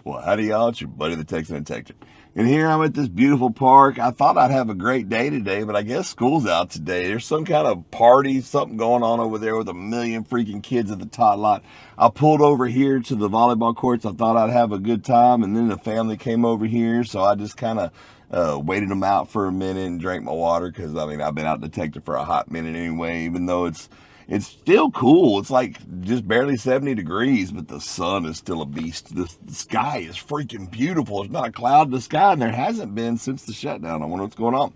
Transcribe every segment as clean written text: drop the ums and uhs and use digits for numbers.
Well, howdy y'all, it's your buddy the Texan Detective. And here I'm at this beautiful park. I thought I'd have a great day today, but I guess school's out today. There's some kind of party, something going on over there with a million freaking kids at the tot lot. I pulled over here to the volleyball courts. I thought I'd have a good time, and then the family came over here, so I just kind of waited them out for a minute and drank my water, because I mean, I've been out detective for a hot minute anyway, even though it's still cool. It's like just barely 70 degrees, but the sun is still a beast. The sky is freaking beautiful. There's not a cloud in the sky, and there hasn't been since the shutdown. I wonder what's going on.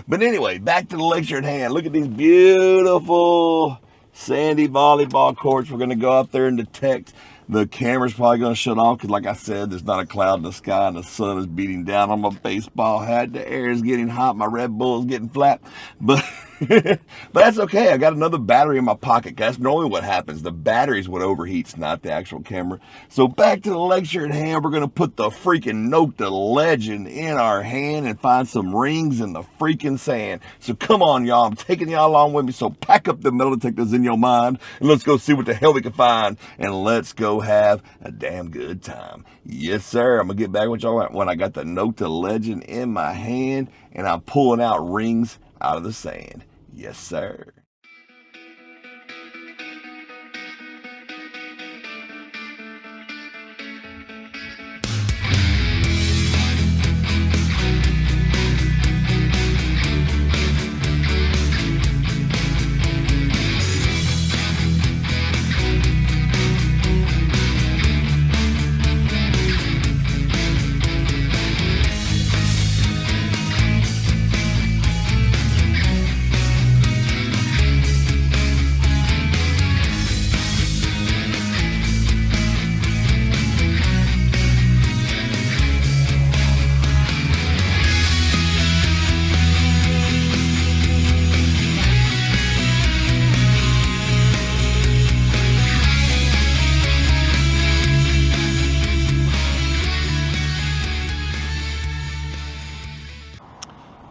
But anyway, back to the lecture at hand. Look at these beautiful sandy volleyball courts. We're going to go out there and detect. The camera's probably going to shut off because, like I said, there's not a cloud in the sky and the sun is beating down on my baseball hat. The air is getting hot. My Red Bull is getting flat. But but that's okay. I got another battery in my pocket. That's normally what happens. The battery's what overheats, not the actual camera. So back to the lecture at hand. We're going to put the freaking Nokta Legend in our hand and find some rings in the freaking sand. So come on, y'all. I'm taking y'all along with me. So pack up the metal detectors in your mind and let's go see what the hell we can find. And let's go have a damn good time. Yes, sir. I'm going to get back with y'all when I got the Nokta Legend in my hand and I'm pulling out rings out of the sand. Yes, sir.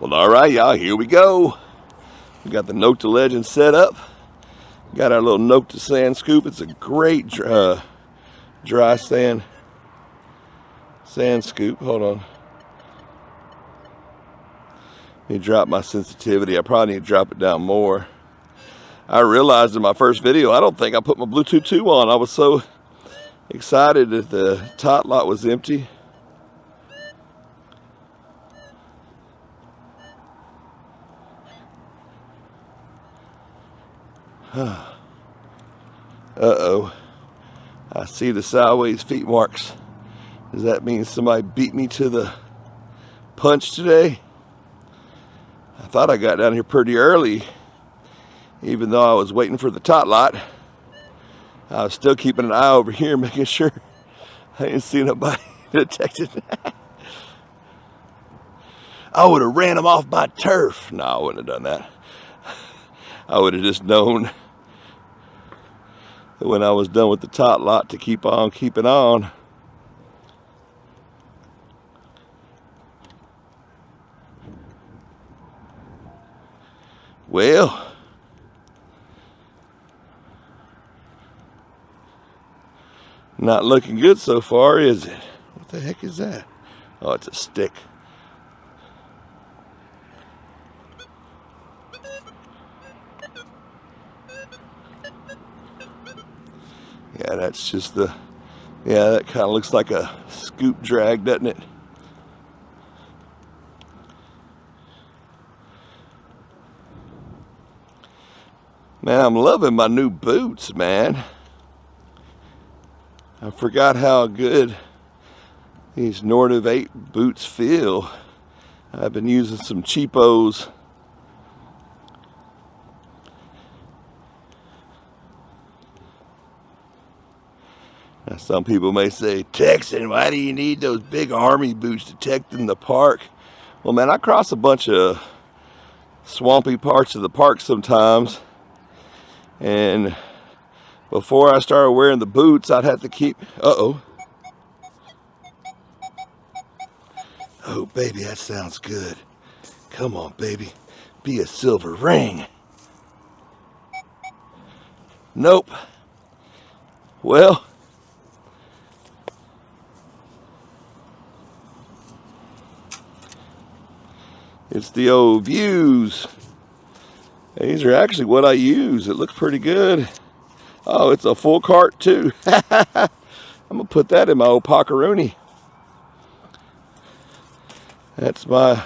Well, all right, y'all, here we go. We got the Nokta Legend set up. Got our little Nokta sand scoop. It's a great dry sand scoop. Hold on. Let me drop my sensitivity. I probably need to drop it down more. I realized in my first video, I don't think I put my Bluetooth 2 on. I was so excited that the tot lot was empty. Uh-oh. I see the sideways feet marks. Does that mean somebody beat me to the punch today? I thought I got down here pretty early, even though I was waiting for the tot lot. I was still keeping an eye over here, making sure I didn't see nobody detected. I would have ran them off my turf. No, I wouldn't have done that. I would have just known that when I was done with the tot lot to keep on keeping on. Well, not looking good so far, is it? What the heck is that? Oh, it's a stick. Yeah, that's just the, yeah, that kind of looks like a scoop drag, doesn't it? Man, I'm loving my new boots, man. I forgot how good these Nordiv 8 boots feel. I've been using some cheapos. Now, some people may say, Texan, why do you need those big army boots detecting the park? Well, man, I cross a bunch of swampy parts of the park sometimes. And before I started wearing the boots, I'd have to keep, uh-oh. Oh, baby, that sounds good. Come on, baby. Be a silver ring. Nope. Well, It's the old Views. These are actually what I use. It looks pretty good. Oh, it's a full cart too. I'm gonna put that in my old Pockeroony. That's my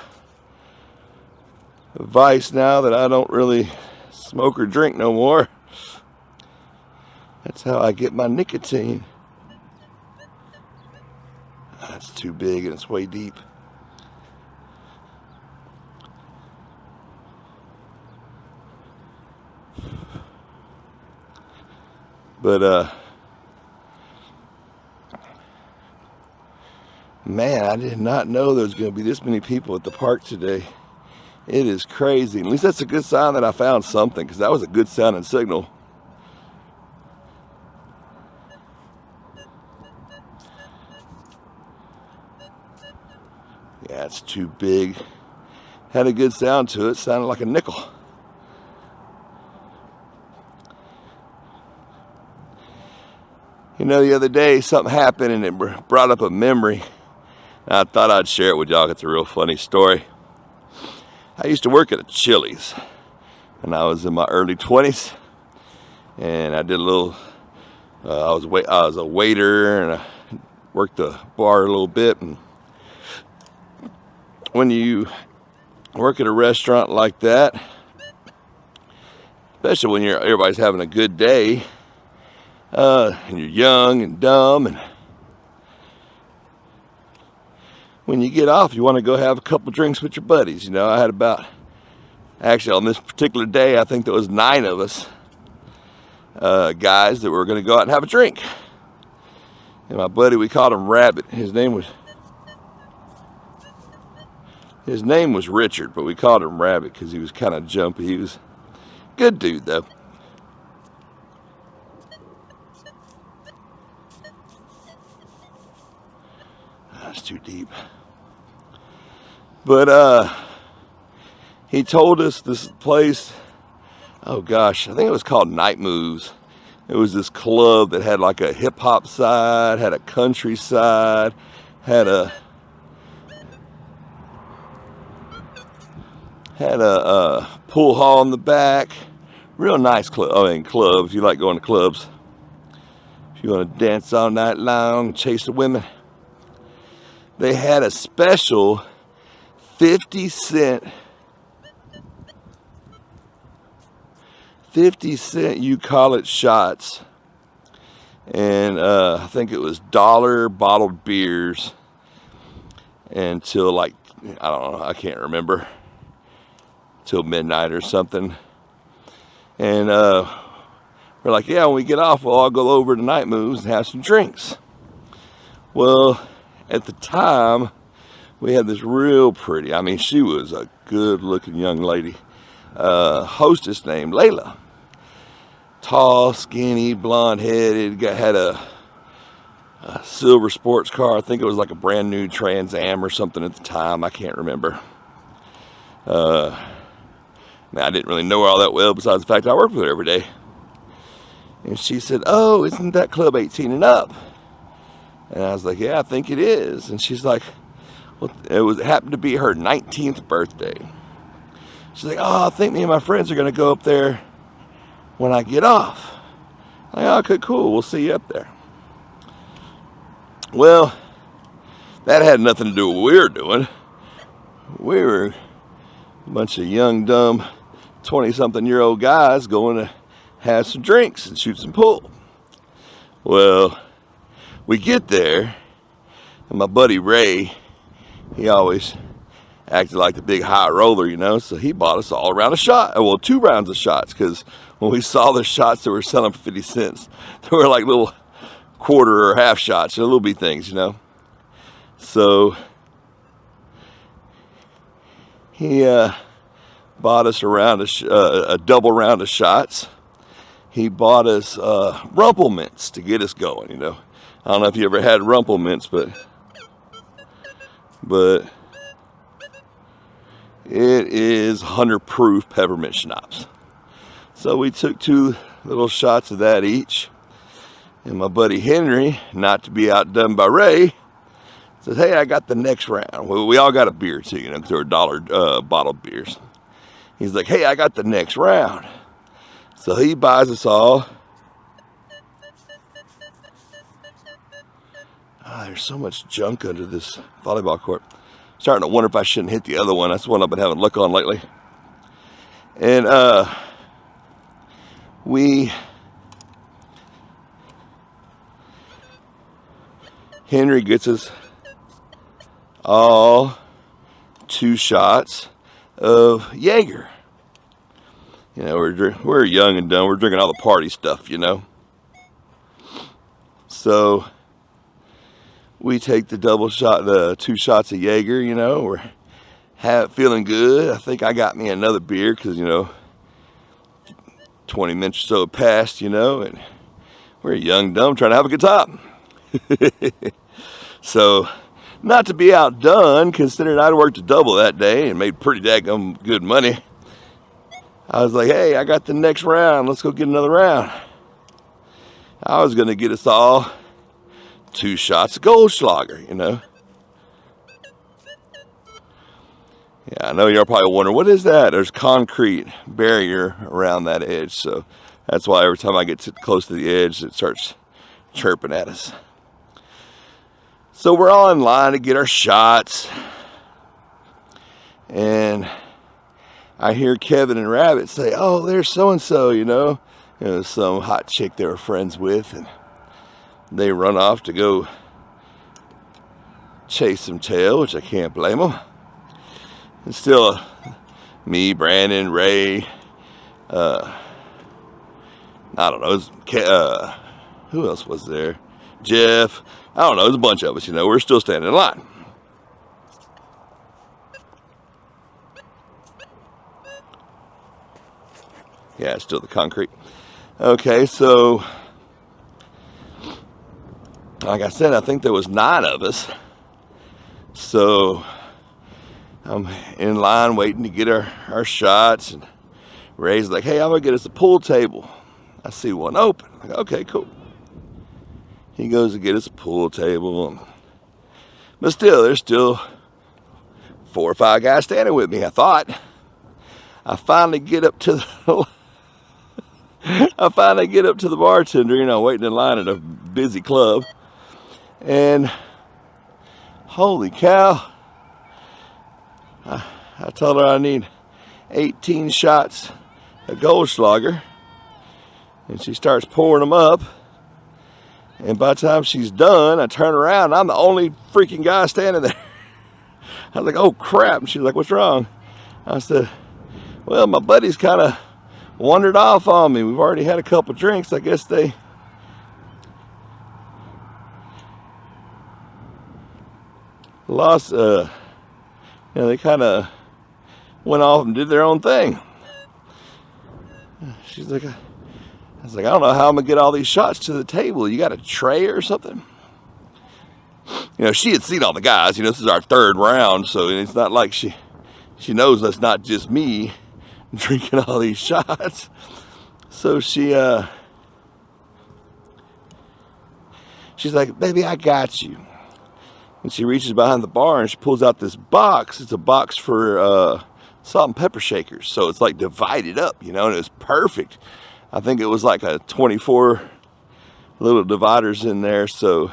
vice now that I don't really smoke or drink no more. That's how I get my nicotine. That's too big and it's way deep. But man, I did not know there was going to be this many people at the park today. It is crazy. At least that's a good sign that I found something, because that was a good sounding signal. Yeah, it's too big. Had a good sound to it. Sounded like a nickel. You know, the other day something happened and it brought up a memory. And I thought I'd share it with y'all. It's a real funny story. I used to work at a Chili's when I was in my early 20s. And I did a little, I was a waiter and I worked the bar a little bit. And when you work at a restaurant like that, especially when everybody's having a good day, and you're young and dumb, and when you get off, you want to go have a couple drinks with your buddies. You know, I had actually on this particular day, I think there was 9 of us guys that were going to go out and have a drink. And my buddy, we called him Rabbit. His name was Richard, but we called him Rabbit because he was kind of jumpy. He was a good dude, though. That's too deep. But he told us this place, oh gosh, I think it was called Night Moves. It was this club that had like a hip hop side, had a country side, had a pool hall in the back. Real nice club. I mean, club, if you like going to clubs. If you want to dance all night long, chase the women. They had a special 50 cent you call it shots, and I think it was $1 bottled beers until like, I don't know, I can't remember, till midnight or something. And we're like, yeah, when we get off, we'll all go over to Night Moves and have some drinks. Well, at the time, we had this real pretty, I mean, she was a good looking young lady, hostess named Layla. Tall, skinny, blonde headed, had a silver sports car. I think it was like a brand new Trans Am or something at the time. I can't remember. Man, I didn't really know her all that well, besides the fact I worked with her every day. And she said, oh, isn't that club 18 and up? And I was like, yeah, I think it is. And she's like, well, it happened to be her 19th birthday. She's like, oh, I think me and my friends are going to go up there when I get off. I'm like, okay, cool, we'll see you up there. Well, that had nothing to do with what we were doing. We were a bunch of young, dumb, 20-something-year-old guys going to have some drinks and shoot some pool. Well, we get there, and my buddy Ray, he always acted like the big high roller, you know, so he bought us all around a shot. Well, 2 rounds of shots, because when we saw the shots that were selling for 50 cents, they were like little quarter or half shots, little bitty things, you know. So he bought us a double round of shots. He bought us Rumple Mints to get us going, you know. I don't know if you ever had Rumple Mints, but it is 100 proof peppermint schnapps. So we took 2 little shots of that each. And my buddy Henry, not to be outdone by Ray, Says, hey, I got the next round. Well, we all got a beer too, you know, because they were dollar bottled beers. He's like, hey, I got the next round. So he buys us all. There's so much junk under this volleyball court. Starting to wonder if I shouldn't hit the other one. That's the one I've been having luck on lately. And Henry gets us all 2 shots of Jaeger. You know, we're young and dumb. We're drinking all the party stuff, you know. So we take the 2 shots of Jaeger, you know. We're feeling good. I think I got me another beer because, you know, 20 minutes or so passed, you know, and we're young and dumb trying to have a good time. So, not to be outdone, considering I'd worked a double that day and made pretty daggum good money, I was like, hey, I got the next round. Let's go get another round. I was going to get us all 2 shots of Goldschlager, you know. Yeah, I know you're probably wondering, what is that? There's concrete barrier around that edge, so that's why every time I get close to the edge, it starts chirping at us. So we're all in line to get our shots, and I hear Kevin and Rabbit say, oh, there's so-and-so, you know. It was some hot chick they were friends with, and they run off to go chase some tail, which I can't blame them. And still, me, Brandon, Ray, I don't know, who else was there? Jeff, I don't know, there's a bunch of us, you know, we're still standing in line. Yeah, it's still the concrete. Okay, so, like I said, I think there was 9 of us. So, I'm in line waiting to get our shots, and Ray's like, hey, I'm gonna get us a pool table. I see one open. I'm like, okay, cool. He goes to get us a pool table, but still, there's still 4 or 5 guys standing with me, I thought. I finally get up to the bartender, you know, waiting in line at a busy club, and holy cow, I told her I need 18 shots of Goldschlager, and she starts pouring them up, and by the time she's done, I turn around, and I'm the only freaking guy standing there. I was like, oh crap, and she's like, what's wrong? I said, well, my buddies kind of wandered off on me. We've already had a couple drinks. I guess they lost, you know, they kind of went off and did their own thing. She's like, I was like, I don't know how I'm gonna get all these shots to the table. You got a tray or something? You know, she had seen all the guys. You know, this is our 3rd round, so it's not like she knows that's not just me drinking all these shots. So she's like, baby, I got you. And she reaches behind the bar and she pulls out this box. It's a box for salt and pepper shakers. So it's like divided up, you know, and it's perfect. I think it was like a 24 little dividers in there. So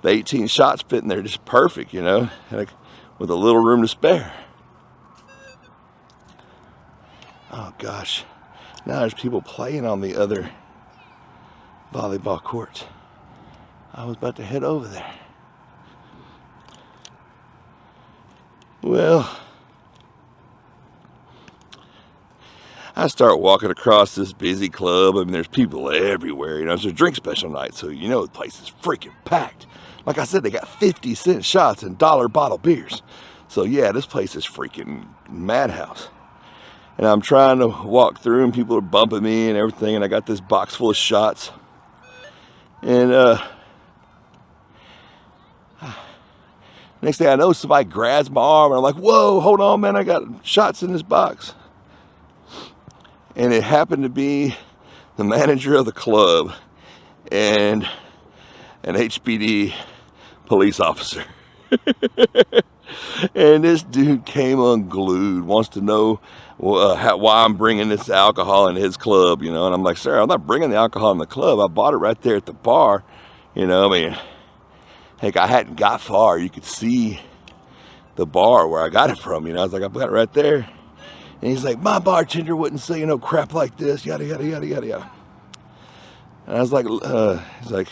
the 18 shots fit in there just perfect, you know, like with a little room to spare. Oh gosh, now there's people playing on the other volleyball court. I was about to head over there. Well, I start walking across this busy club. I mean, there's people everywhere. You know, it's a drink special night, so you know the place is freaking packed. Like I said, they got 50-cent shots and $1 bottle beers. So yeah, this place is freaking madhouse. And I'm trying to walk through, and people are bumping me and everything, and I got this box full of shots. And next thing I know, somebody grabs my arm, and I'm like, whoa, hold on, man, I got shots in this box. And it happened to be the manager of the club and an HPD police officer. And this dude came unglued, wants to know why I'm bringing this alcohol in his club, you know. And I'm like, sir, I'm not bringing the alcohol in the club. I bought it right there at the bar, you know. I mean, heck, I hadn't got far. You could see the bar where I got it from, you know. I was like, I got it right there. And he's like, my bartender wouldn't say, you know, crap like this, yada, yada, yada, yada, yada. And I was like, he's like,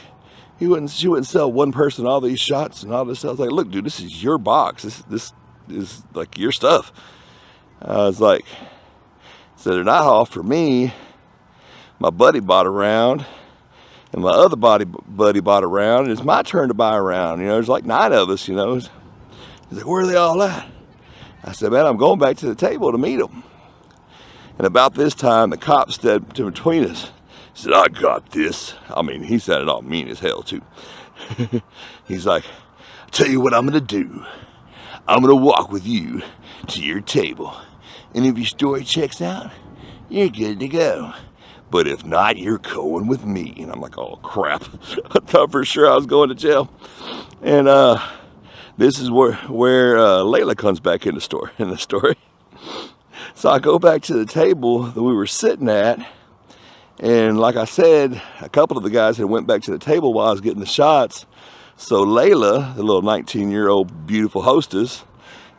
she wouldn't sell one person all these shots and all this stuff. I was like, look, dude, this is your box. This is like your stuff. I was like, so they're not all for me. My buddy bought a round, and my other buddy bought a round, and it's my turn to buy a round. You know, there's like 9 of us, you know. He's like, where are they all at? I said, man, I'm going back to the table to meet them. And about this time, the cop stepped between us. He said, I got this. I mean, he said it all mean as hell, too. He's like, I'll tell you what I'm going to do. I'm going to walk with you to your table. And if your story checks out, you're good to go. But if not, you're going with me. And I'm like, oh, crap. I thought for sure I was going to jail. And this is where Layla comes back in the story. So I go back to the table that we were sitting at. And like I said, a couple of the guys had went back to the table while I was getting the shots. So Layla, the little 19-year-old beautiful hostess,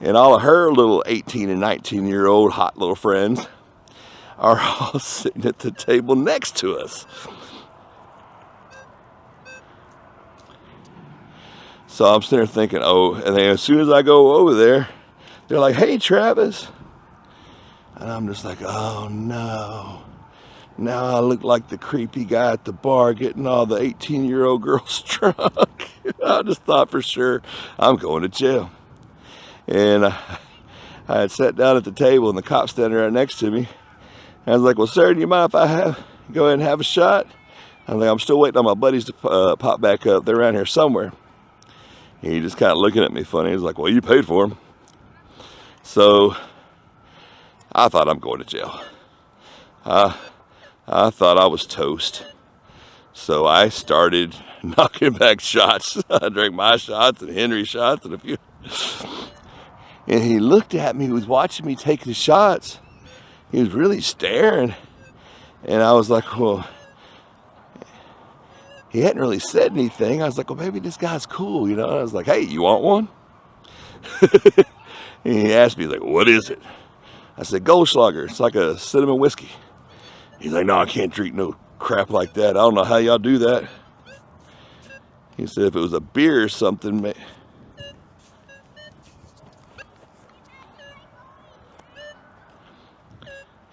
and all of her little 18 and 19-year-old hot little friends are all sitting at the table next to us. So I'm sitting there thinking, oh, and then as soon as I go over there, they're like, hey, Travis. And I'm just like, oh, no. Now I look like the creepy guy at the bar getting all the 18-year-old girls drunk. I just thought for sure I'm going to jail. And I had sat down at the table, and the cop standing right next to me. And I was like, well, sir, do you mind if I go ahead and have a shot? I'm like, I'm still waiting on my buddies to pop back up. They're around here somewhere. And he just kind of looking at me funny. He's like, well, you paid for them. So I thought I'm going to jail. I thought I was toast. So I started knocking back shots. I drank my shots and Henry's shots and a few. And he looked at me, he was watching me take the shots. He was really staring. And I was like, well, he hadn't really said anything. I was like, well, maybe this guy's cool, you know. I was like, hey, you want one? And he asked me, he's like, what is it? I said, Goldschlager. It's like a cinnamon whiskey. He's like, no, I can't drink no crap like that. I don't know how y'all do that. He said if it was a beer or something.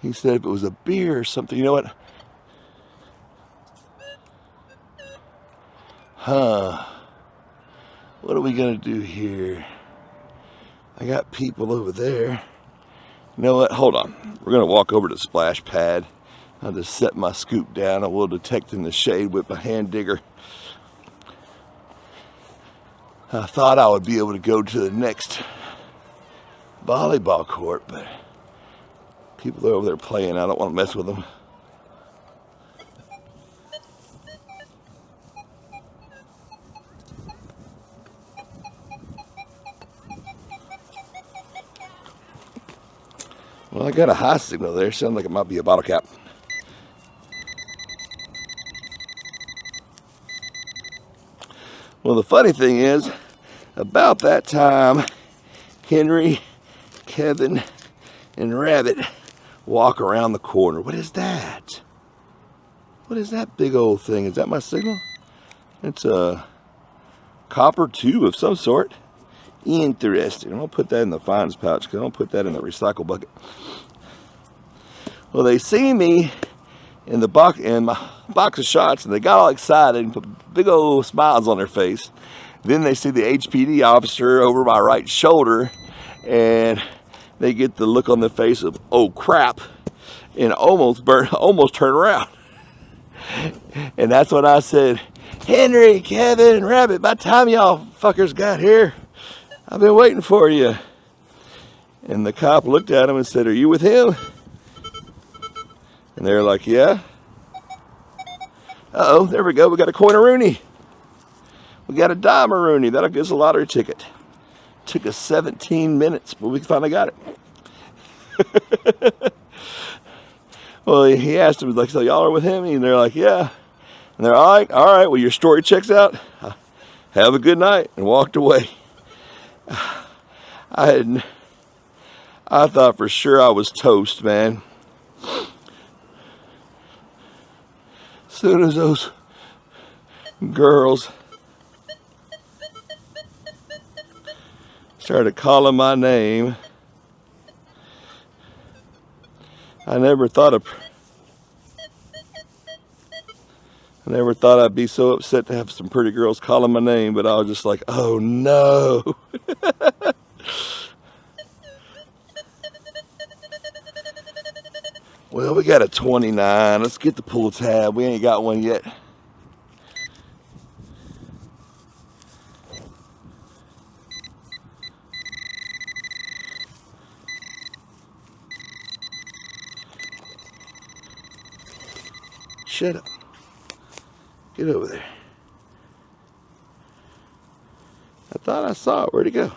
He said if it was a beer or something, you know what? What are we going to do here? I got people over there. You know what? Hold on. We're going to walk over to the splash pad. I'll just set my scoop down. I will detect in the shade with my hand digger. I thought I would be able to go to the next volleyball court, but people are over there playing. I don't want to mess with them. Well, I got a high signal there. Sounds like it might be a bottle cap. Well, the funny thing is, about that time, Henry, Kevin, and Rabbit walk around the corner. What is that? What is that big old thing? Is that my signal? It's a copper tube of some sort. Interesting. I'm going to put that in the fines pouch because I'm going to put that in the recycle bucket. Well, they see me in the box, in my box of shots, and they got all excited and put big old smiles on their face. Then they see the HPD officer over my right shoulder, and they get the look on their face of, oh crap, and almost turn around. And that's when I said, Henry, Kevin, and Rabbit, by the time y'all fuckers got here, I've been waiting for you. And the cop looked at him and said, are you with him? And they're like, yeah. Uh oh, there we go. We got a coin-a-rooney. We got a dime-a-rooney. That'll give us a lottery ticket. Took us 17 minutes, but we finally got it. Well, he asked him, like, so y'all are with him? And they're like, yeah. And they're all right, well, your story checks out. Have a good night, and walked away. I thought for sure I was toast, man. As soon as those girls started calling my name, I never thought I'd be so upset to have some pretty girls calling my name, but I was just like, oh no. Well, we got a 29. Let's get the pull tab. We ain't got one yet. Shut up. Get over there. I thought I saw it. Where'd it go?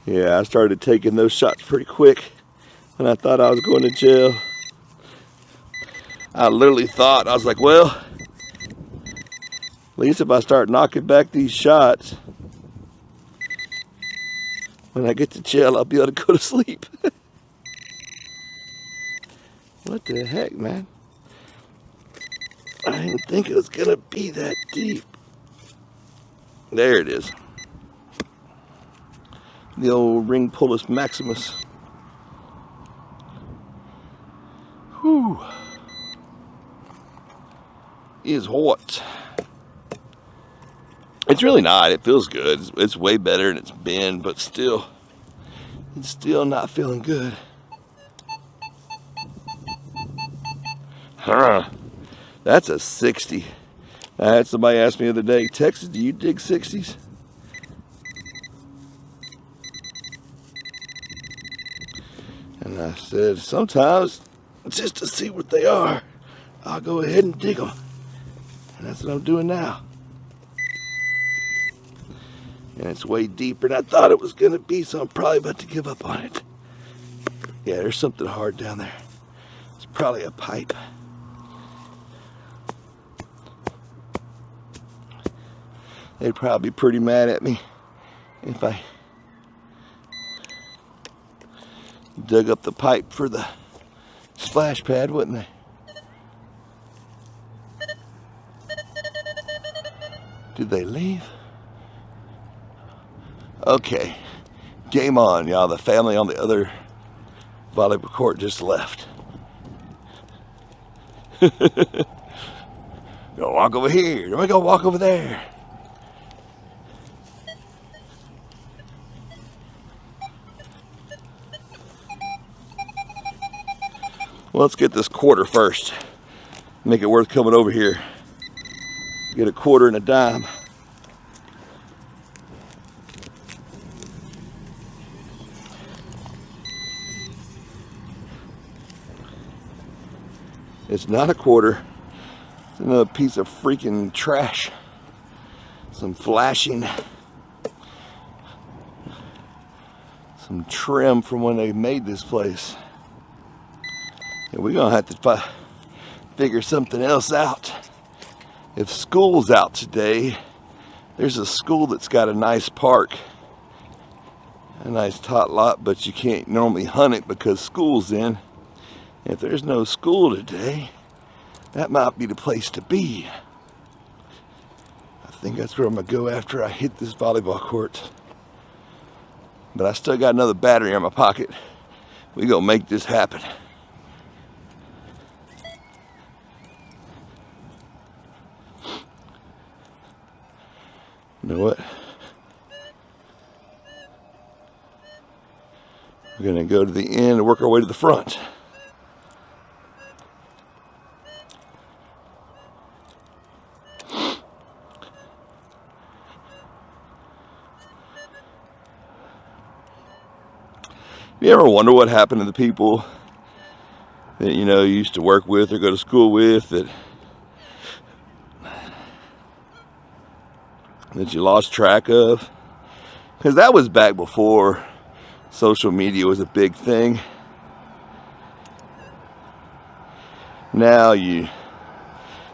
Yeah, I started taking those shots pretty quick when I thought I was going to jail. I literally thought, I was like, well, at least if I start knocking back these shots, when I get to jail, I'll be able to go to sleep. What the heck, man? I didn't think it was gonna be that deep. There it is. The old ring pullus maximus. Whew. Is hot. It's really not. It feels good. It's way better than it's been, but still, it's still not feeling good. Huh. That's a 60. I had somebody ask me the other day, Texas, do you dig 60s? And I said, sometimes, just to see what they are, I'll go ahead and dig them. And that's what I'm doing now. And it's way deeper than I thought it was going to be, so I'm probably about to give up on it. Yeah, there's something hard down there. It's probably a pipe. They'd probably be pretty mad at me if I dug up the pipe for the splash pad, wouldn't they? Did they leave? Okay, game on, y'all. The family on the other volleyball court just left. Go walk over here. Let me go walk over there. Well, let's get this quarter first. Make it worth coming over here. Get a quarter and a dime. It's not a quarter. It's another piece of freaking trash. Some flashing. Some trim from when they made this place. And we're gonna have to figure something else out. If school's out today, there's a school that's got a nice park, a nice tot lot, but you can't normally hunt it because school's in. If there's no school today, that might be the place to be. I think that's where I'm gonna go after I hit this volleyball court. But I still got another battery in my pocket. We gonna make this happen. You know what? We're gonna go to the end and work our way to the front. You ever wonder what happened to the people that, you know, you used to work with or go to school with that you lost track of? Because that was back before social media was a big thing. Now you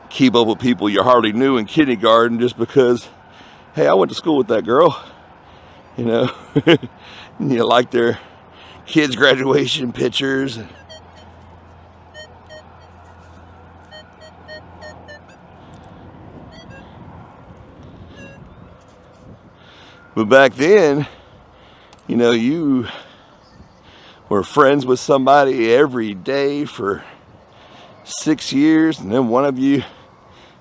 keep up with people you hardly knew in kindergarten just because, hey, I went to school with that girl, you know. And you like their kids' graduation pictures. But back then, you know, you were friends with somebody every day for 6 years, and then one of you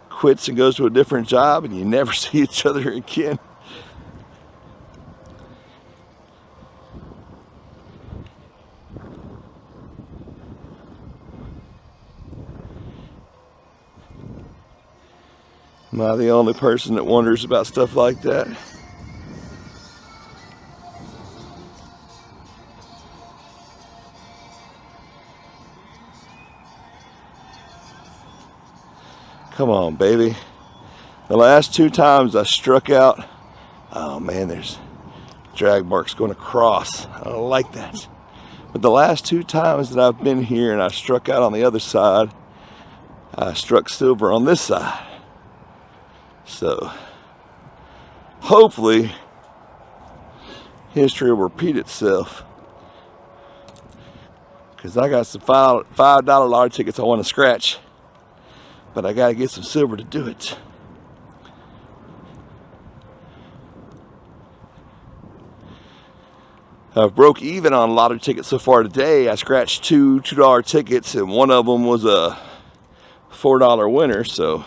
quits and goes to a different job, and you never see each other again. Am I the only person that wonders about stuff like that? Come on, baby. The last 2 times I struck out, oh man, there's drag marks going across. I don't like that. But the last 2 times that I've been here and I struck out on the other side, I struck silver on this side. So, hopefully, history will repeat itself. Because I got some $5 lottery tickets I want to scratch. But I got to get some silver to do it. I've broke even on lottery tickets so far today. I scratched 2 $2 tickets, and one of them was a $4 winner, so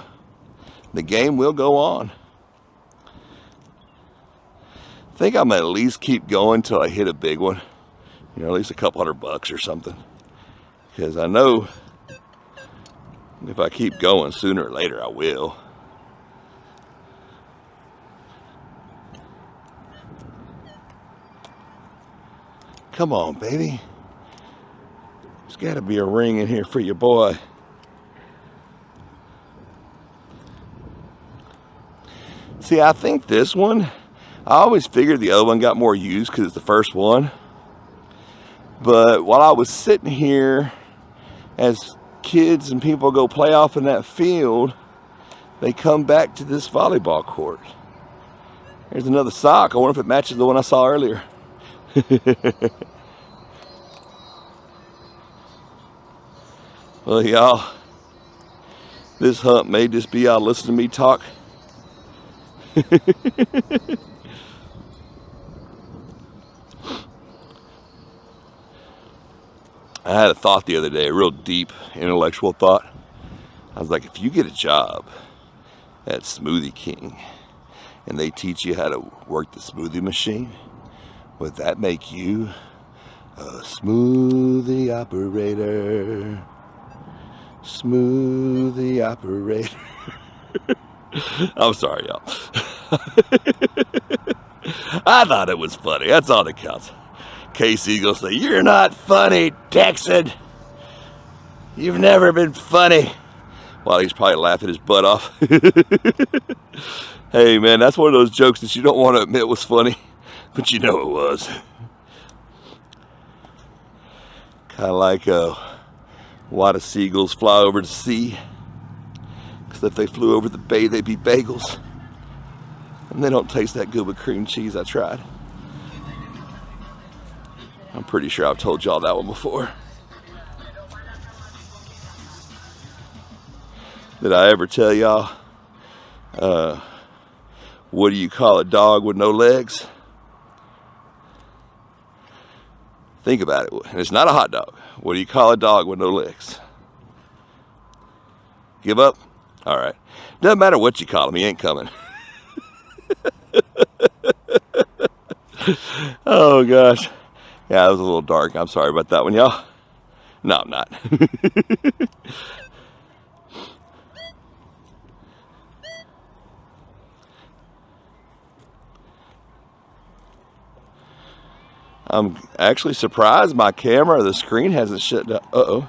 the game will go on. I think I'm at least keep going till I hit a big one. You know, at least a couple $100 or something. Because I know if I keep going, sooner or later I will. Come on, baby. There's got to be a ring in here for your boy. See, I think this one, I always figured the other one got more use because it's the first one. But while I was sitting here, as kids and people go play off in that field, they come back to this volleyball court. There's another sock. I wonder if it matches the one I saw earlier. Well, y'all, this hump may just be y'all listening to me talk. I had a thought the other day, a real deep intellectual thought. I was like, if you get a job at Smoothie King and they teach you how to work the smoothie machine, would that make you a smoothie operator? Smoothie operator. I'm sorry, y'all. I thought it was funny. That's all that counts. Casey gonna say, you're not funny, Texan. You've never been funny. While he's probably laughing his butt off. Hey, man, that's one of those jokes that you don't want to admit was funny, but you know it was. Kind of like why do seagulls fly over the sea? Because if they flew over the bay, they'd be bagels. And they don't taste that good with cream cheese. I tried. I'm pretty sure I've told y'all that one before. Did I ever tell y'all, what do you call a dog with no legs? Think about it. And it's not a hot dog. What do you call a dog with no legs? Give up? All right. Doesn't matter what you call him. He ain't coming. Oh, gosh. Yeah, it was a little dark. I'm sorry about that one, y'all. No, I'm not. I'm actually surprised my camera, the screen hasn't shut down. Uh-oh.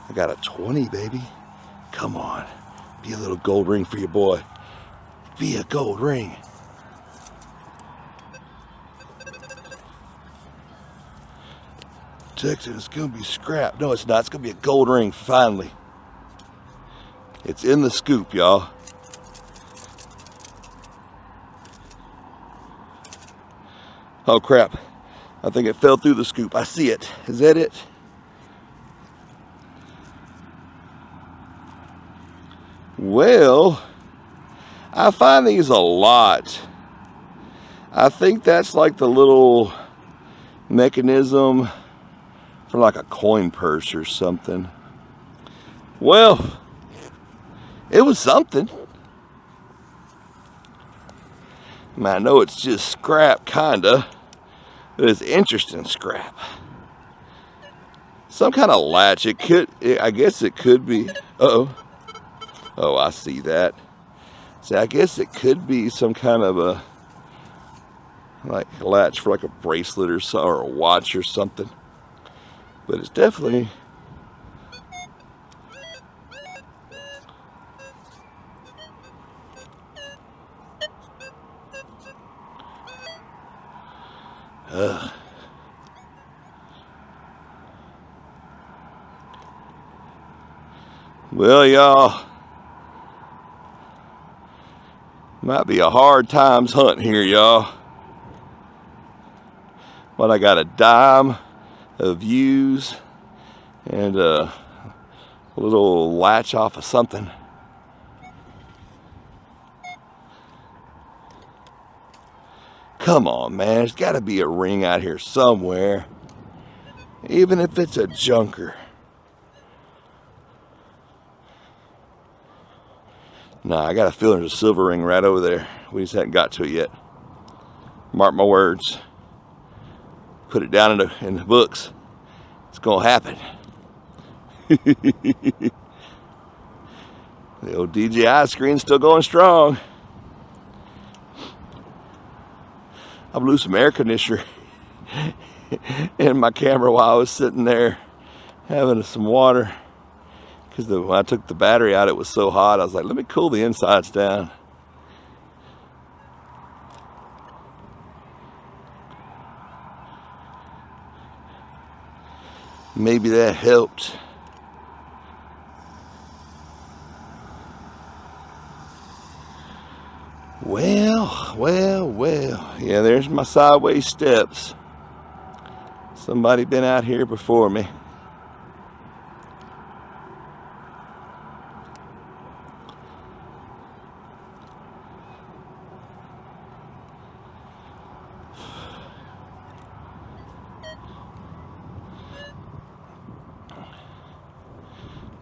I got a 20, baby. Come on. Be a little gold ring for your boy. Be a gold ring. Texas, it's going to be scrap. No, it's not. It's going to be a gold ring, finally. It's in the scoop, y'all. Oh, crap. I think it fell through the scoop. I see it. Is that it? Well, I find these a lot. I think that's like the little mechanism for like a coin purse or something. Well, it was something. I mean, I know it's just scrap, kinda, but it's interesting scrap. Some kind of latch. It could, I guess it could be. Uh-oh. Oh, I see that. See, I guess it could be some kind of a, like a latch for like a bracelet or so, or a watch or something. But it's definitely. Well, y'all, might be a hard times hunt here, y'all. But I got a dime of views and a little latch off of something. Come on, man. There's got to be a ring out here somewhere. Even if it's a junker. Nah, I got a feeling there's a silver ring right over there. We just haven't got to it yet. Mark my words. Put it down in the books. It's going to happen. The old DJI screen's still going strong. I blew some air conditioner in my camera while I was sitting there having some water. Because when I took the battery out, it was so hot. I was like, let me cool the insides down. Maybe that helped. Well. Yeah, there's my sideways steps. Somebody been out here before me.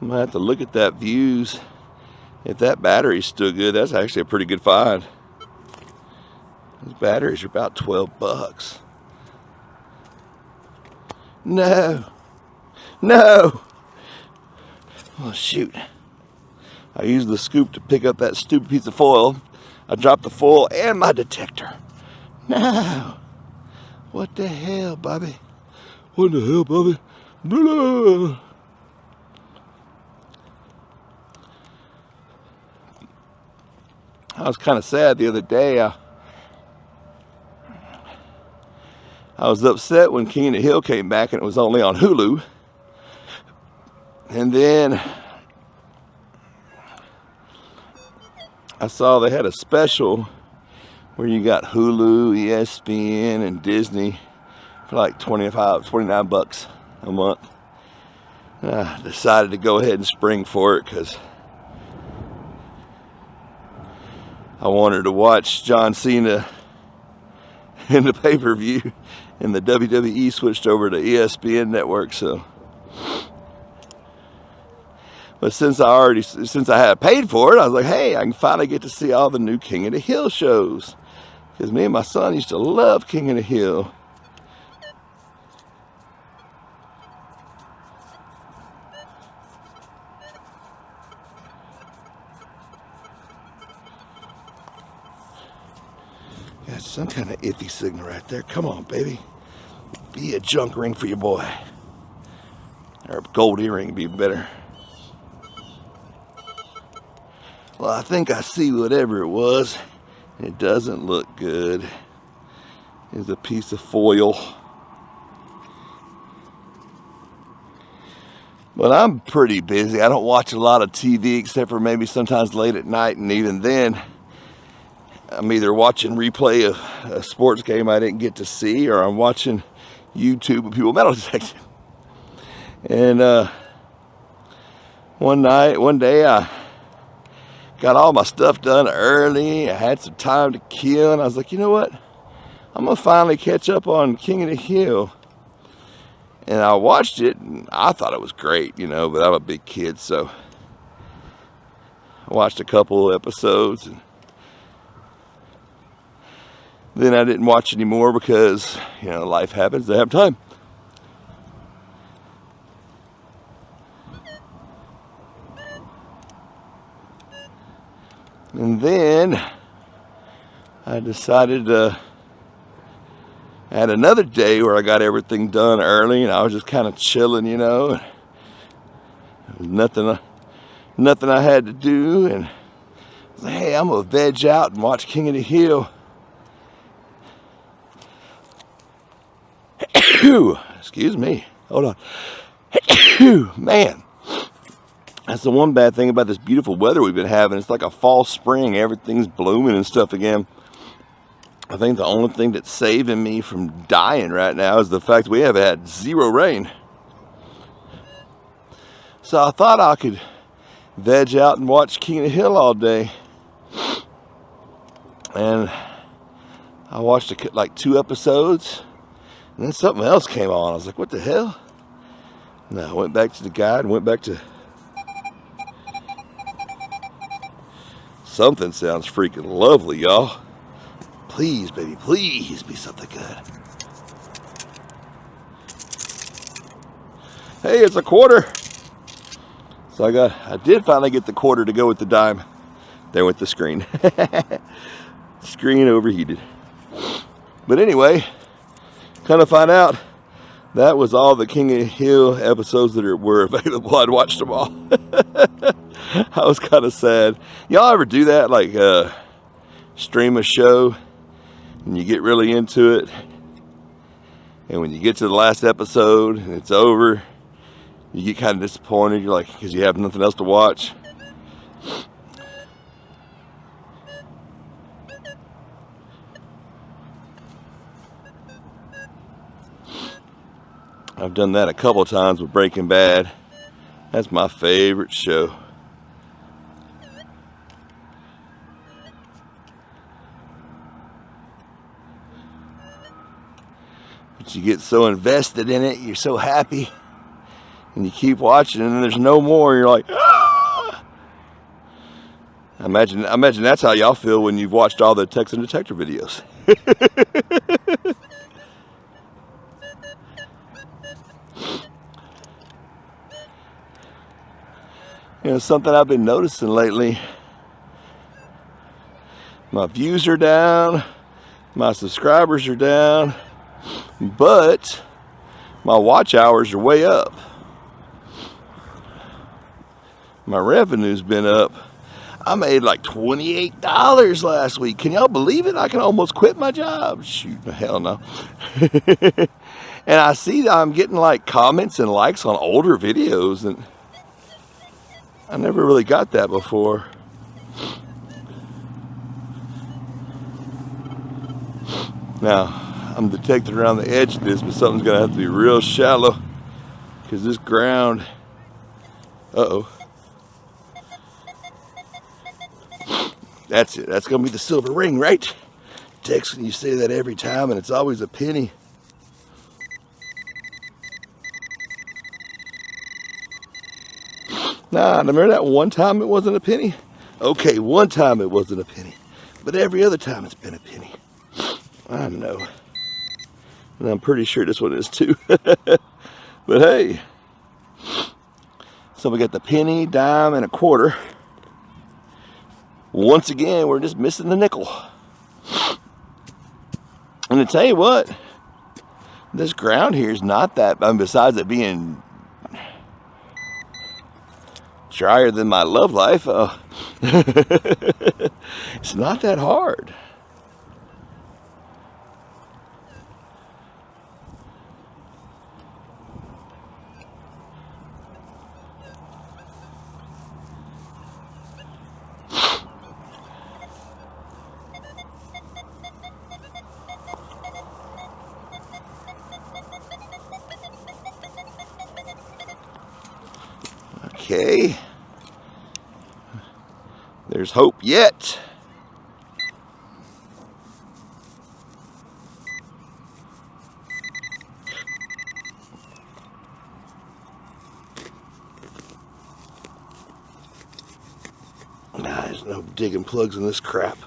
I'm gonna have to look at that views. If that battery's still good, that's actually a pretty good find. Those batteries are about 12 bucks. No. Oh, shoot. I used the scoop to pick up that stupid piece of foil. I dropped the foil and my detector. No. What the hell, Bobby? What the hell, Bobby? Blah. I was kind of sad the other day. I was upset when King of the Hill came back and it was only on Hulu. And then I saw they had a special where you got Hulu, ESPN, and Disney for like 29 bucks a month. And I decided to go ahead and spring for it because I wanted to watch John Cena in the pay-per-view, and the WWE switched over to ESPN network. So, but since I had paid for it, I was like, hey, I can finally get to see all the new King of the Hill shows, because me and my son used to love King of the Hill. Got some kind of iffy signal right there. Come on, baby. Be a junk ring for your boy. Or a gold earring would be better. Well, I think I see whatever it was. It doesn't look good. It's a piece of foil. But I'm pretty busy. I don't watch a lot of TV except for maybe sometimes late at night, and even then I'm either watching replay of a sports game I didn't get to see, or I'm watching YouTube of people metal detecting. And one day I got all my stuff done early. I had some time to kill, and I was like, you know what? I'm gonna finally catch up on King of the Hill. And I watched it, and I thought it was great, you know, but I'm a big kid, so I watched a couple episodes, and then I didn't watch anymore because, you know, life happens. I have time. And then I decided to add another day where I got everything done early, and I was just kind of chilling, you know. Nothing I had to do, and I was like, hey, I'm gonna veg out and watch King of the Hill. Excuse me. Hold on. Man, that's the one bad thing about this beautiful weather we've been having. It's like a fall spring. Everything's blooming and stuff again. I think the only thing that's saving me from dying right now is the fact we have had zero rain. So I thought I could veg out and watch King of the Hill all day. And I watched like 2 episodes. And then something else came on. I was like, what the hell? And I went back to the guide and went back to... Something sounds freaking lovely, y'all. Please, baby, please be something good. Hey, it's a quarter. So I did finally get the quarter to go with the dime. There went the screen. Screen overheated. But anyway, kind of find out that was all the King of the Hill episodes that were available. I'd watched them all. I was kind of sad. Y'all ever do that? Like stream a show and you get really into it, and when you get to the last episode and it's over, you get kind of disappointed. You're like, because you have nothing else to watch. I've done that a couple times with Breaking Bad. That's my favorite show. But you get so invested in it, you're so happy, and you keep watching, and then there's no more, and you're like, ah! I imagine that's how y'all feel when you've watched all the Texan Detector videos. You know, something I've been noticing lately, my views are down, my subscribers are down, but my watch hours are way up. My revenue's been up. I made like $28 last week. Can y'all believe it? I can almost quit my job. Shoot, hell no. And I see that I'm getting like comments and likes on older videos, and I never really got that before. Now, I'm detecting around the edge of this, but something's gonna have to be real shallow, because this ground, that's it. That's gonna be the silver ring, right? Texan, you say that every time, and it's always a penny. Nah, remember that one time it wasn't a penny? Okay, one time it wasn't a penny, but every other time it's been a penny. I know. And I'm pretty sure this one is too. But hey. So we got the penny, dime, and a quarter. Once again, we're just missing the nickel. And to tell you what, this ground here is not that, besides it being drier than my love life, it's not that hard. Okay, there's hope yet. Nah, there's no digging plugs in this crap.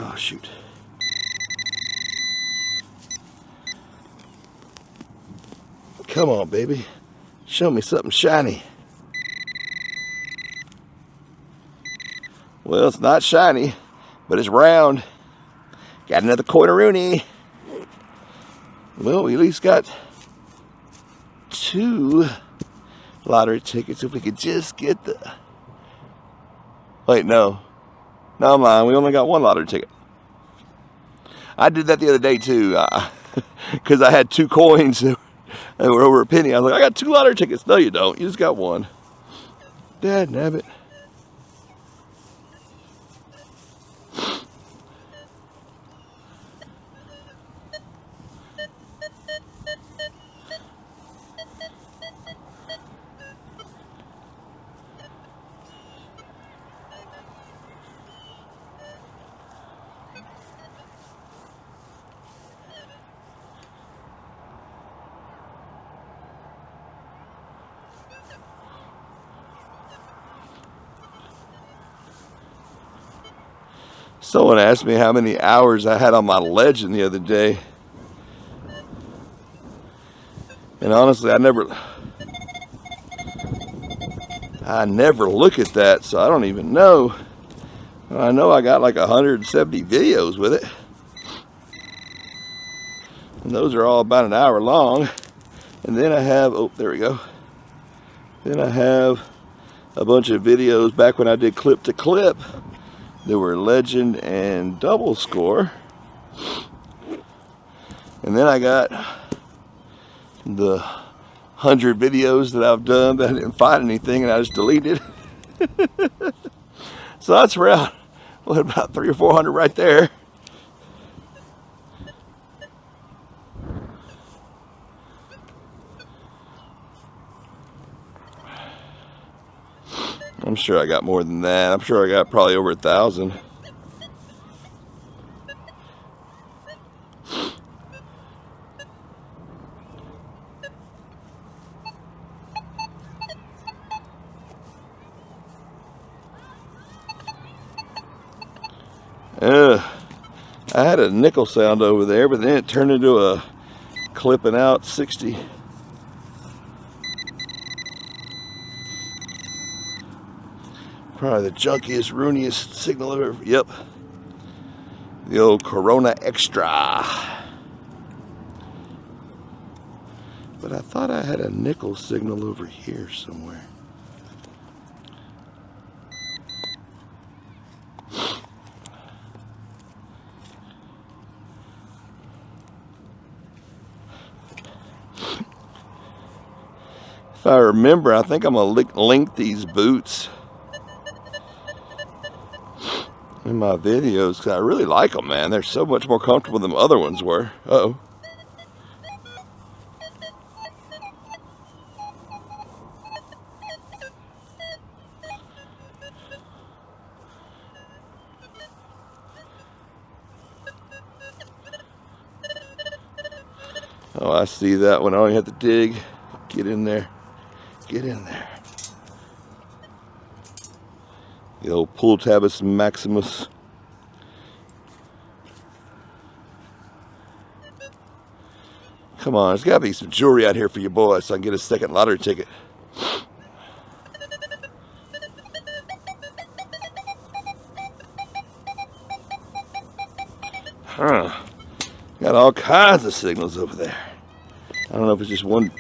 Oh, shoot. Come on, baby. Show me something shiny. Well, it's not shiny, but it's round. Got another coin-a-rooney. Well, we at least got 2 lottery tickets. If we could just get the... Wait, no. No, I'm lying. We only got 1 lottery ticket. I did that the other day, too. Because I had 2 coins that were over a penny. I was like, I got 2 lottery tickets. No, you don't. You just got 1. Dad nabbit. Someone asked me how many hours I had on my Legend the other day. And honestly, I never look at that, so I don't even know. I know I got like 170 videos with it. And those are all about an hour long. And then I have, oh, there we go. Then I have a bunch of videos back when I did clip to clip. There were Legend and double score. And then I got the 100 videos that I've done that I didn't find anything and I just deleted. So that's around, what, about 300 or 400 right there. I'm sure I got more than that. I'm sure I got probably over 1,000. I had a nickel sound over there, but then it turned into a clipping out 60. Probably the junkiest, rooniest signal ever. Yep. The old Corona Extra. But I thought I had a nickel signal over here somewhere. If I remember, I think I'm going to link these boots in my videos because I really like them, man. They're so much more comfortable than the other ones were. Uh-oh. Oh, I see that one. I only have to dig. Get in there. Get in there. The old Pultabus Maximus. Come on, there's got to be some jewelry out here for you boys so I can get a second lottery ticket. Got all kinds of signals over there. I don't know if it's just one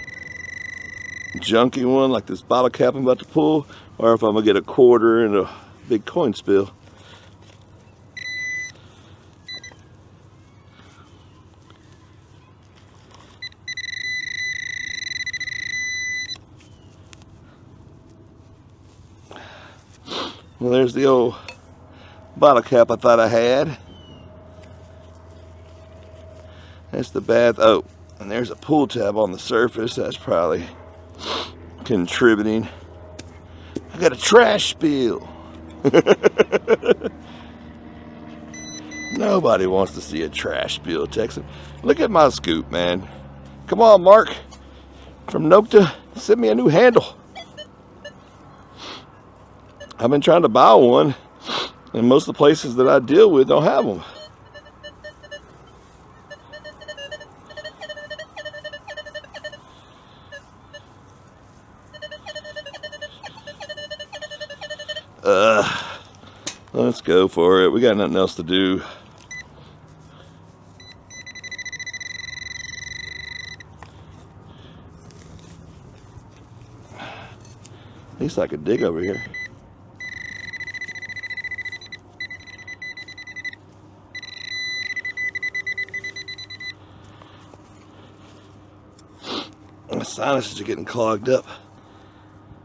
junky one like this bottle cap I'm about to pull, or if I'm gonna get a quarter and a big coin spill. Well, there's the old bottle cap I thought I had. That's the bath. Oh, and there's a pull tab on the surface. That's probably contributing. I got a trash spill. Nobody wants to see a trash spill, Texan. Look at my scoop, man. Come on, Mark. From Nokta, send me a new handle. I've been trying to buy one, and most of the places that I deal with don't have them. Let's go for it. We got nothing else to do. At least I could dig over here. My sinuses are getting clogged up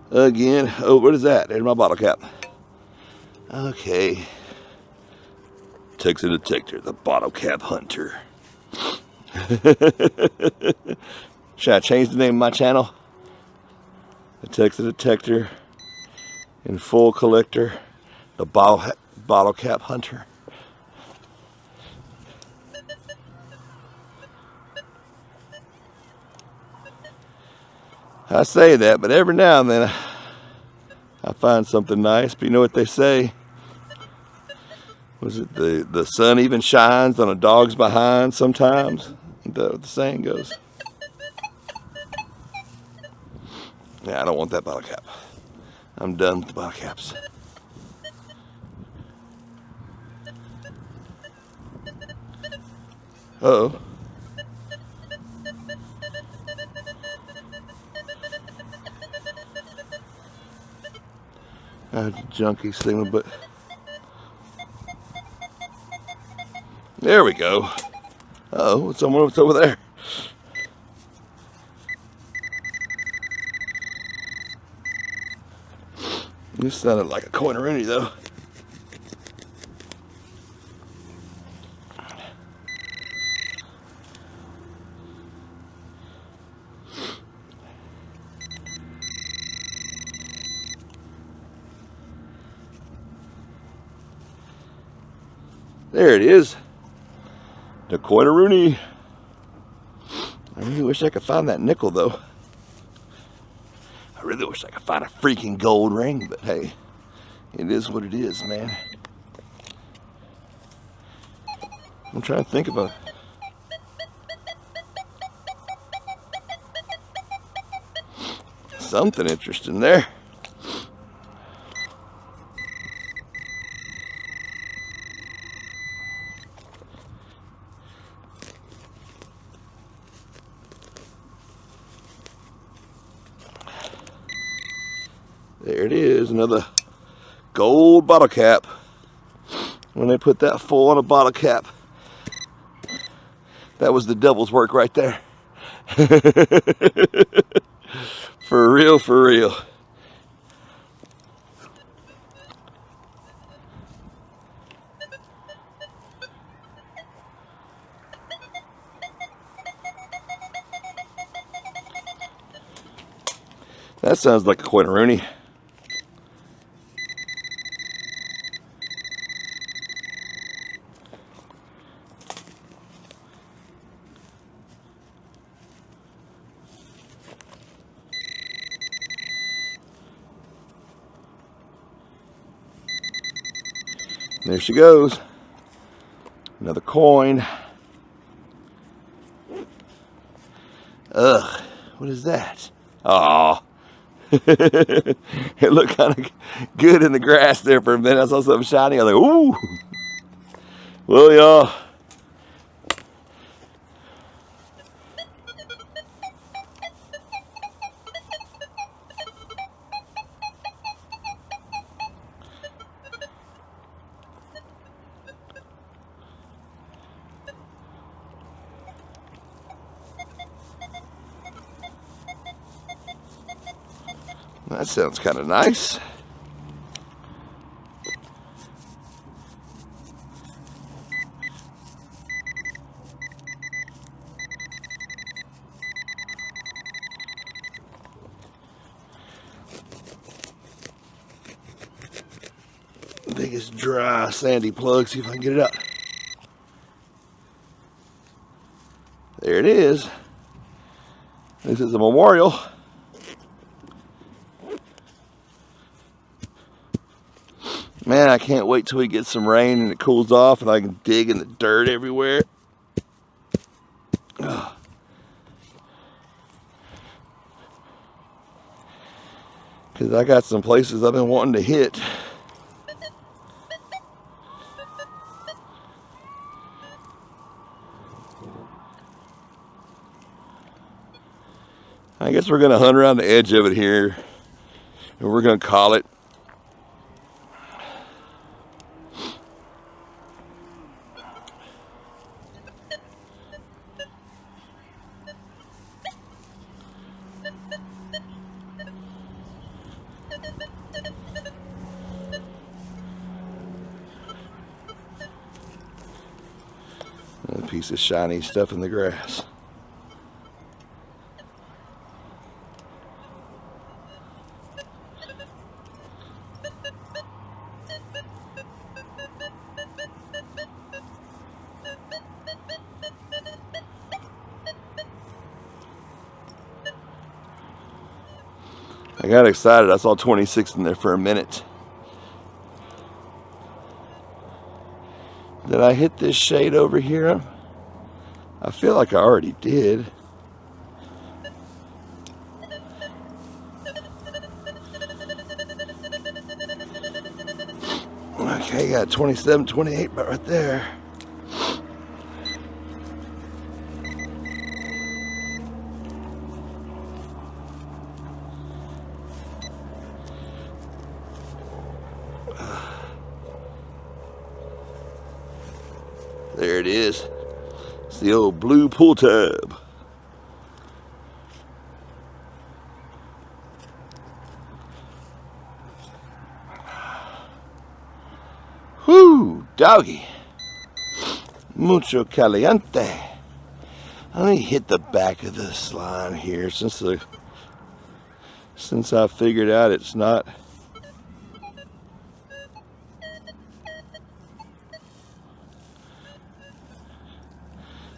again. Oh, what is that? There's my bottle cap. Okay. Texan detector, the bottle cap hunter. Should I change the name of my channel? The Texan detector in full collector, the bottle cap hunter. I say that, but every now and then I find something nice. But you know what they say? Was it the sun even shines on a dog's behind sometimes? The saying goes. Yeah, I don't want that bottle cap. I'm done with the bottle caps. Uh-oh. That's a junky signal, but there we go. Uh-oh, what's over there? This sounded like a coin-a-rooney, though. There it is. The coin-a-rooney. I really wish I could find that nickel, though. I really wish I could find a freaking gold ring, but hey, it is what it is, man. I'm trying to think of something interesting there. There it is, another gold bottle cap. When they put that full on a bottle cap, that was the devil's work right there. For real, for real. That sounds like a coin-a-rooney. There she goes. Another coin. Ugh, what is that? Aw. It looked kind of good in the grass there for a minute. I saw something shiny. I was like, ooh. Well, y'all, That sounds kind of nice. Biggest dry sandy plug. See if I can get it out. There it is. This is a memorial. Man, I can't wait till we get some rain and it cools off and I can dig in the dirt everywhere. Because I got some places I've been wanting to hit. I guess we're going to hunt around the edge of it here. And we're going to call it. A piece of shiny stuff in the grass. I got excited. I saw 26 in there for a minute. Did I hit this shade over here? I feel like I already did. Okay, got 27, 28 right there. There it is. It's the old blue pull tab. Whoo, doggy. Mucho caliente. Let me hit the back of this line here since I figured out it's not.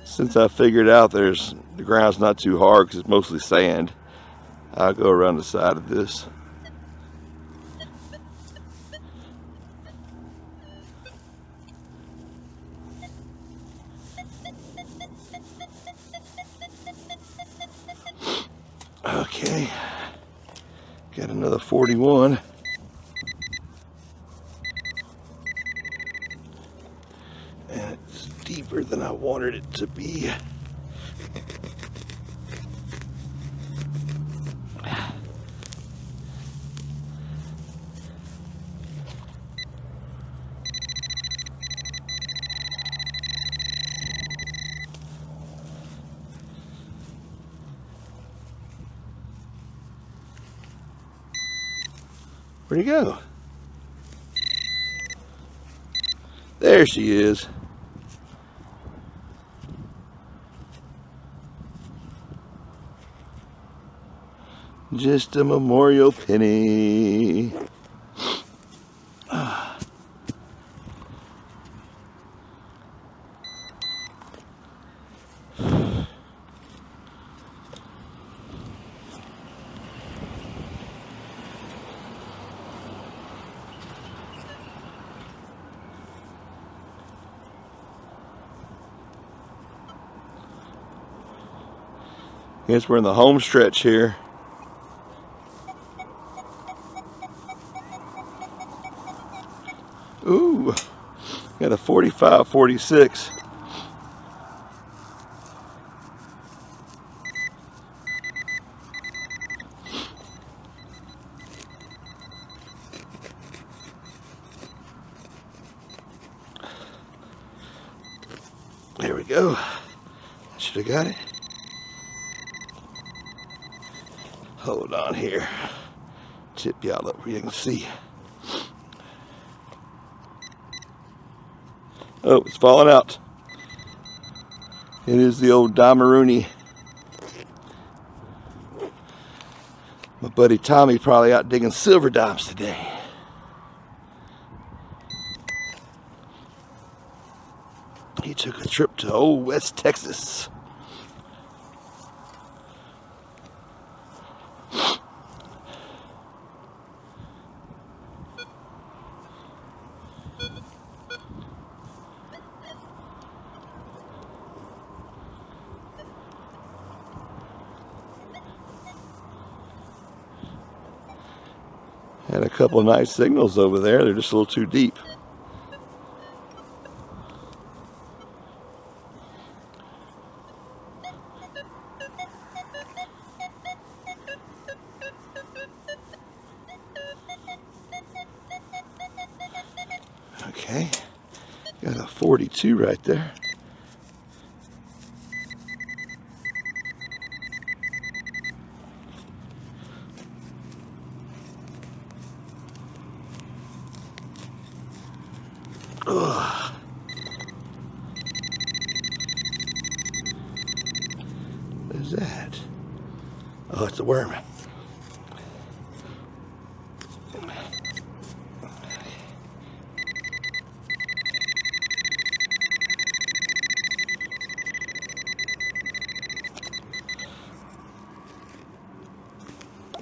Since I figured out the ground's not too hard because it's mostly sand, I'll go around the side of this. Okay, got another 41. And it's deeper than I wanted it to be. Where'd he go? There she is. Just a memorial penny. Guess we're in the home stretch here. Ooh, got a 45, 46. There we go. Should have got it. Hold on here. tip y'all up where you can see. Oh, it's falling out. It is the old Damaruni. My buddy Tommy probably out digging silver dimes today. He took a trip to old West Texas. Had a couple of nice signals over there. They're just a little too deep. Okay, got a 42 right there. Ugh. What is that? Oh, it's a worm.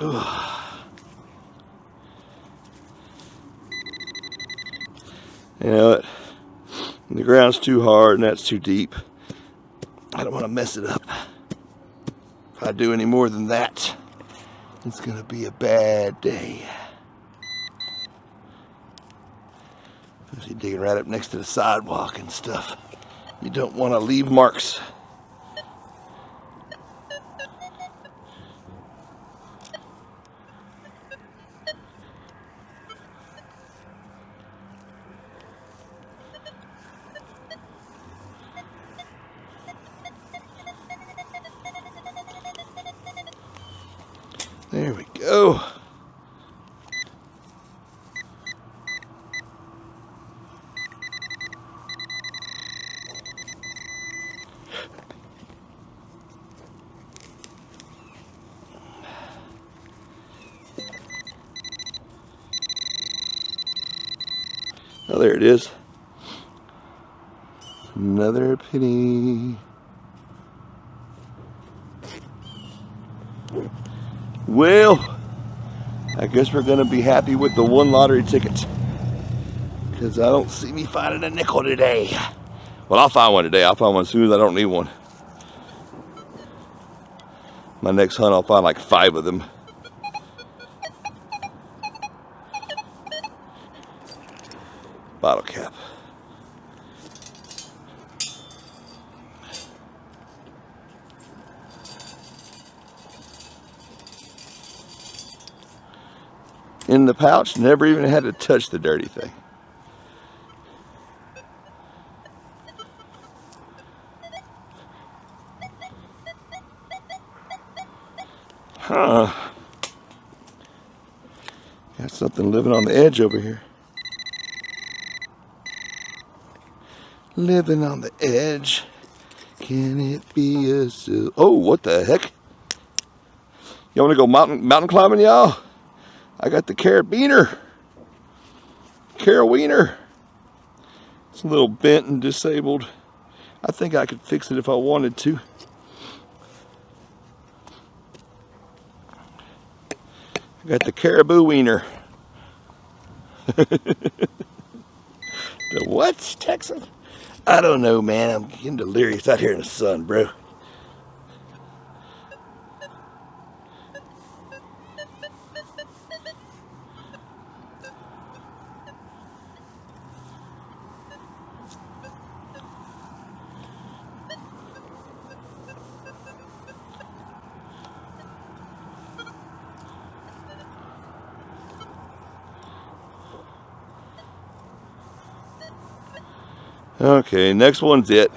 Ugh. You know what? The ground's too hard and that's too deep. I don't want to mess it up. If I do any more than that, it's going to be a bad day. Especially digging right up next to the sidewalk and stuff. You don't want to leave marks. There we go. Oh, there it is. Another penny. Well, I guess we're going to be happy with the one lottery ticket. Because I don't see me finding a nickel today. Well, I'll find one today. I'll find one as soon as I don't need one. My next hunt, I'll find like 5 of them. Bottle cap. In the pouch, never even had to touch the dirty thing. Huh. Got something living on the edge over here. Living on the edge. Can it be a zoo? Oh, what the heck? You want to go mountain climbing, y'all? I got the carabiner. Carabiner. It's a little bent and disabled. I think I could fix it if I wanted to. I got the caribou wiener. The what? Texan? I don't know, man. I'm getting delirious out here in the sun, bro. Okay, next one's it.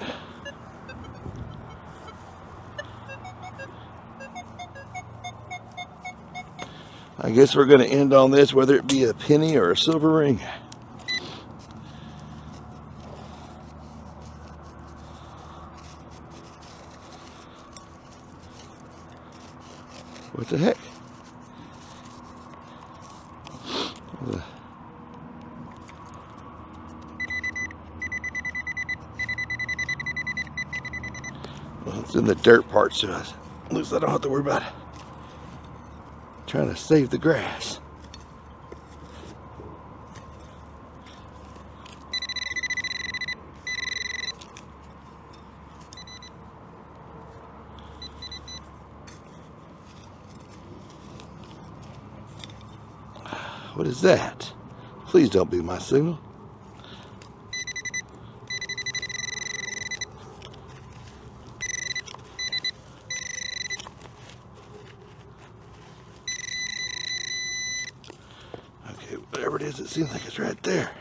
I guess we're going to end on this, whether it be a penny or a silver ring. What the heck? Well, it's in the dirt part, so at least I don't have to worry about it. Trying to save the grass. What is that? Please don't be my signal. Okay, whatever it is, it seems like it's right there.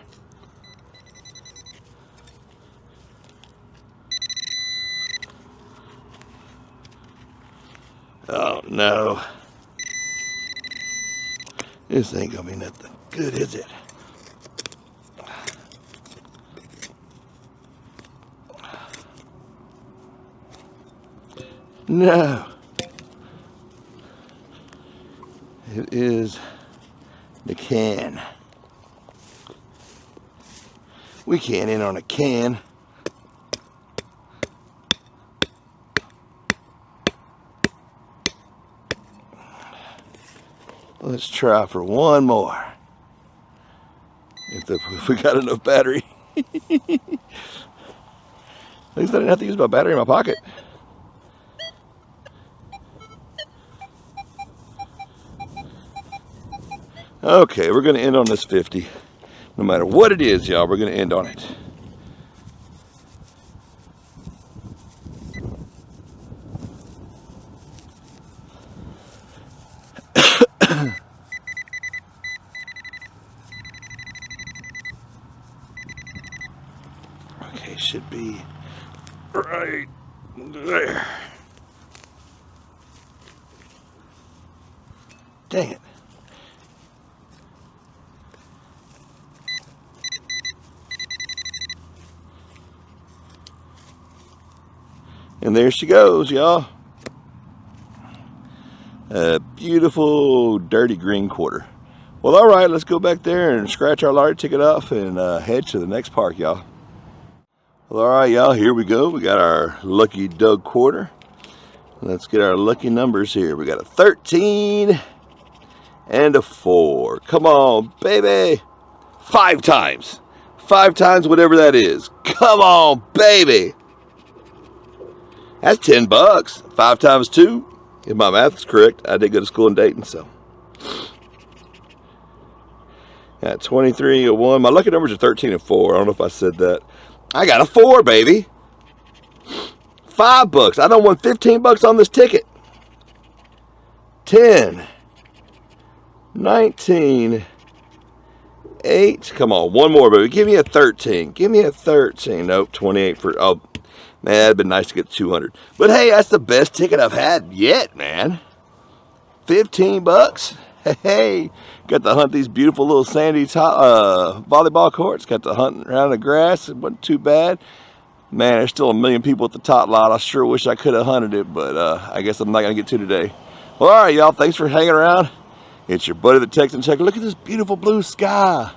Oh no. This ain't gonna be nothing good, is it? No. It is the can. We can't in on a can. Let's try for one more. If we got enough battery. At least I didn't have to use my battery in my pocket. Okay, we're going to end on this 50. No matter what it is, y'all, we're going to end on it. Okay, should be right there. Dang it. And there she goes, y'all. A beautiful, dirty green quarter. Well, all right, let's go back there and scratch our lottery ticket off and head to the next park, y'all. Well, all right, y'all, here we go. We got our lucky Doug quarter. Let's get our lucky numbers here. We got a 13 and a 4. Come on, baby. 5 times. 5 times, whatever that is. Come on, baby. That's $10. 5 times 2. If my math is correct, I did go to school in Dayton, so. Got 23, a 1. My lucky numbers are 13 and 4. I don't know if I said that. I got a 4, baby. $5. I done won $15 on this ticket. 10. 19. 8. Come on, one more, baby. Give me a 13. Give me a 13. Nope, 28 for... Oh, man, that'd been nice to get 200. But hey, that's the best ticket I've had yet, man. $15. Hey, got to hunt these beautiful little sandy volleyball courts. Got to hunt around the grass. It wasn't too bad. Man, there's still a million people at the top lot. I sure wish I could have hunted it, but I guess I'm not going to get to today. Well, all right, y'all. Thanks for hanging around. It's your buddy the Texan Checker. Look at this beautiful blue sky.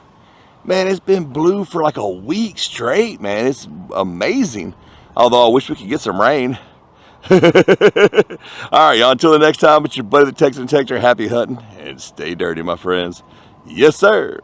Man, it's been blue for like a week straight, man. It's amazing. Although I wish we could get some rain. All right, y'all. Until the next time, it's your buddy the Texan Checker. Happy hunting and stay dirty, my friends. Yes, sir.